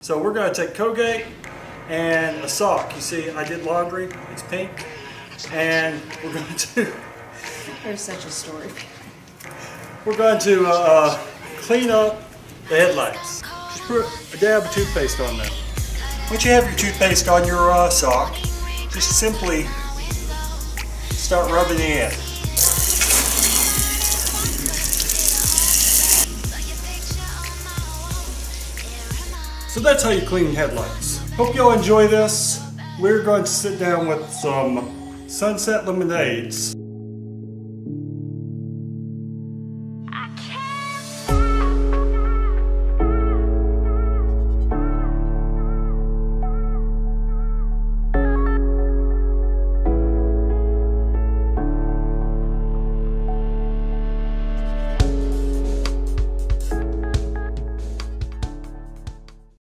So we're going to take Colgate and a sock. You see, I did laundry. It's pink. And we're going to... There's such a story. We're going to clean up the headlights. Just put a dab of toothpaste on them. Once you have your toothpaste on your sock, just simply start rubbing it in. So that's how you clean headlights. Hope y'all enjoy this. We're going to sit down with some sunset lemonades.